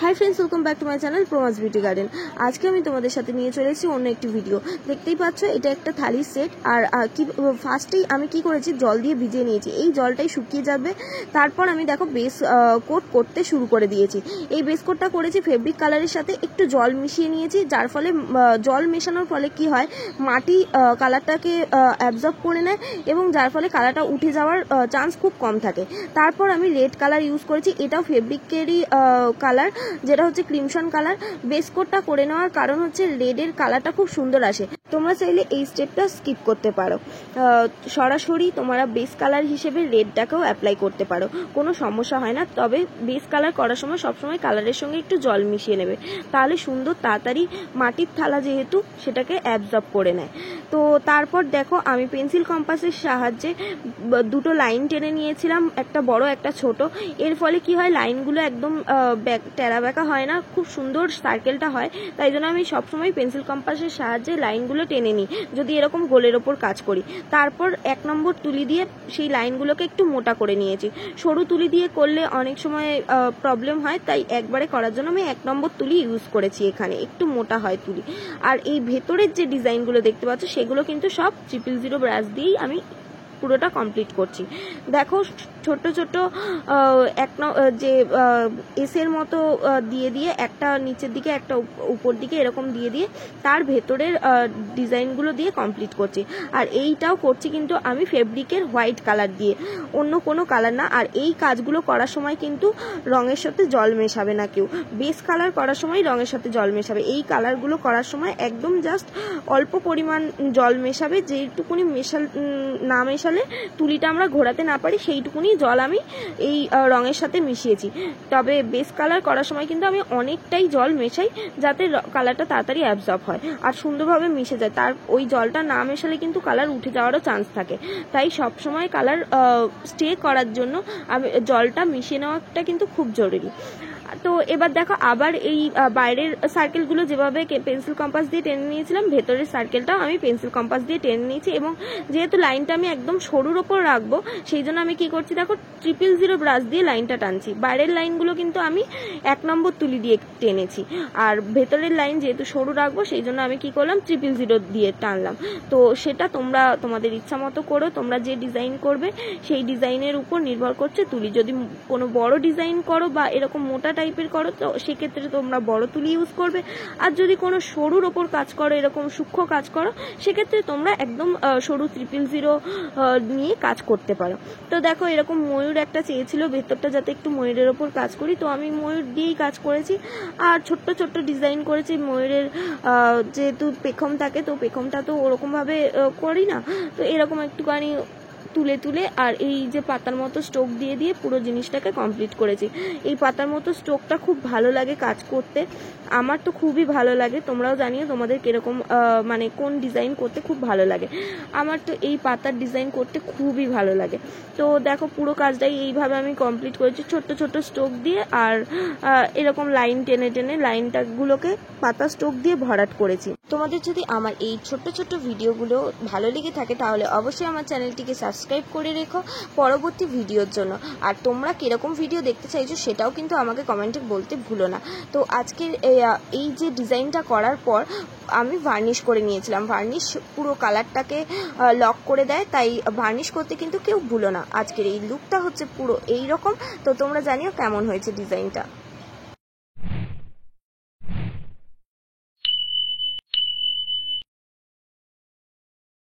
High friends, welcome back to my channel প্রমাস beauty garden. আজকে আমি তোমাদের সাথে নিয়ে চলে এসেছি অন্য একটি ভিডিও। দেখতেই পাচ্ছ এটা একটা থালির সেট। আর কি ফার্স্টেই আমি কি করেছি, জল দিয়ে ভিজিয়ে নিয়েছি। এই জলটাই শুকিয়ে যাবে, তারপর আমি দেখো বেস কোট করতে শুরু করে দিয়েছি। এই বেস কোটটা করেছি ফেব্রিক কালারের সাথে একটু জল মিশিয়ে নিয়েছি, যার ফলে জল মেশানোর ফলে কি হয়, মাটি কালারটাকে অ্যাবজর্ব করে নেয় এবং যার ফলে কালারটা উঠে যাওয়ার চান্স খুব কম থাকে। তারপর আমি রেড কালার ইউজ করেছি, এটাও ফেব্রিকেরই কালার, যেটা হচ্ছে ক্রিমসন কালার। বেস কোটটা করে নেওয়ার কারণ হচ্ছে রেডের কালারটা খুব সুন্দর আসে। তোমরা চাইলে এই স্টেপটা স্কিপ করতে পারো, সরাসরি তোমরা বেস কালার হিসেবে রেডটাকেও অ্যাপ্লাই করতে পারো, কোনো সমস্যা হয় না। তবে বেস কালার করার সময় সবসময় কালারের সঙ্গে একটু জল মিশিয়ে নেবে, তাহলে সুন্দর তাড়াতাড়ি মাটির থালা যেহেতু সেটাকে অ্যাবজর্ব করে নেয়। তো তারপর দেখো আমি পেন্সিল কম্পাসের সাহায্যে দুটো লাইন টেনে নিয়েছিলাম, একটা বড় একটা ছোট। এর ফলে কি হয়, লাইনগুলো একদম টেরা বেঁকা হয় না, খুব সুন্দর সার্কেলটা হয়। তাই জন্য আমি সবসময় পেন্সিল কম্পাসের সাহায্যে লাইনগুলো টেনে নিই যদি এরকম গোলের ওপর কাজ করি। তারপর 1 নম্বর তুলি দিয়ে সেই লাইনগুলোকে একটু মোটা করে নিয়েছি। সরু তুলি দিয়ে করলে অনেক সময় প্রবলেম হয়, তাই একবারে করার জন্য আমি 1 নম্বর তুলি ইউজ করেছি, এখানে একটু মোটা হয় তুলি। আর এই ভেতরের যে ডিজাইনগুলো দেখতে পাচ্ছ সেগুলো কিন্তু সব 000 ব্রাশ দিয়েই আমি পুরোটা কমপ্লিট করছি। দেখো ছোট ছোট যে এসের মতো দিয়ে দিয়ে একটা নিচের দিকে একটা উপর দিকে এরকম দিয়ে দিয়ে তার ভেতরের ডিজাইনগুলো দিয়ে কমপ্লিট করছি। আর এইটাও করছি কিন্তু আমি ফেব্রিকের হোয়াইট কালার দিয়ে, অন্য কোনো কালার না। আর এই কাজগুলো করার সময় কিন্তু রঙের সাথে জল মেশাবে না কেউ, বেস কালার করার সময় রঙের সাথে জল মেশাবে। এই কালারগুলো করার সময় একদম জাস্ট অল্প পরিমাণ জল মেশাবে, যেটুকুনি না মেশালে তুলিটা আমরা ঘোরাতে না পারি সেইটুকুনি জল আমি এই রঙের সাথে মিশিয়েছি। তবে বেস কালার করার সময় কিন্তু আমি অনেকটাই জল মেশাই, যাতে কালারটা তাড়াতাড়ি অ্যাবজর্ব হয় আর সুন্দরভাবে মিশে যায়। তার ওই জলটা না মেশালে কিন্তু কালার উঠে যাওয়ারও চান্স থাকে। তাই সবসময় কালার স্টে করার জন্য আমি জলটা মিশিয়ে নেওয়াটা কিন্তু খুব জরুরি। তো এবার দেখো আবার এই বাইরের সার্কেলগুলো যেভাবে পেন্সিল কম্পাস দিয়ে টেনে নিয়েছিলাম, ভেতরের সার্কেলটাও আমি পেন্সিল কম্পাস দিয়ে টেনে নিয়েছি। এবং যেহেতু লাইনটা আমি একদম সরুর ওপর রাখবো, সেই জন্য আমি কি করছি দেখো 000 ব্রাশ দিয়ে লাইনটা টানছি। বাইরের লাইনগুলো কিন্তু আমি 1 নম্বর তুলি দিয়ে টেনেছি, আর ভেতরের লাইন যেহেতু সরু রাখবো সেই জন্য আমি কি করলাম 000 দিয়ে টানলাম। তো সেটা তোমরা তোমাদের ইচ্ছা মতো করো, তোমরা যে ডিজাইন করবে সেই ডিজাইনের উপর নির্ভর করছে তুলি। যদি কোনো বড় ডিজাইন করো বা এরকম মোটা টাইপের করো তো সেক্ষেত্রে তোমরা বড় তুলি ইউজ করবে। আর যদি কোনো সরুর ওপর কাজ করো, এরকম সূক্ষ্ম কাজ করো, সেক্ষেত্রে তোমরা একদম সরু 000 নিয়ে কাজ করতে পারো। তো দেখো এরকম ময়ূর একটা চেয়েছিল, ভেতরটা যাতে একটু ময়ূরের ওপর কাজ করি, তো আমি ময়ূর দিয়েই কাজ করেছি। আর ছোট্ট ছোট্ট ডিজাইন করেছি ময়ূরের, যেহেতু পেখম থাকে তো পেখমটা তো ওরকমভাবে করি না, তো এরকম একটুখানি তুলে তুলে আর এই যে পাতার মতো স্ট্রোক দিয়ে দিয়ে পুরো জিনিসটাকে কমপ্লিট করেছি। এই পাতার মতো স্ট্রোকটা খুব ভালো লাগে কাজ করতে, আমার তো খুবই ভালো লাগে। তোমরাও জানিও তোমাদের কিরকম মানে কোন ডিজাইন করতে খুব ভালো লাগে। আমার তো এই পাতার ডিজাইন করতে খুবই ভালো লাগে। তো দেখো পুরো কাজটাই এইভাবে আমি কমপ্লিট করেছি ছোট্ট ছোট্ট স্ট্রোক দিয়ে, আর এরকম লাইন টেনে টেনে লাইনটাগুলোকে পাতা স্ট্রোক দিয়ে ভরাট করেছি। তোমাদের যদি আমার এই ছোট্ট ছোট্ট ভিডিওগুলো ভালো লেগে থাকে তাহলে অবশ্যই আমার চ্যানেলটিকে সাবস্ক্রাইব করে রেখো পরবর্তী ভিডিওর জন্য। আর তোমরা কিরকম ভিডিও দেখতে চাইছো সেটাও কিন্তু আমাকে কমেন্টে বলতে ভুলো না। তো আজকের এই যে ডিজাইনটা করার পর আমি ভার্নিশ করে নিয়েছিলাম। ভার্নিশ পুরো কালারটাকে লক করে দেয়, তাই ভার্নিশ করতে কিন্তু কেউ ভুলো না। আজকের এই লুকটা হচ্ছে পুরো এই রকম। তো তোমরা জানিও কেমন হয়েছে ডিজাইনটা।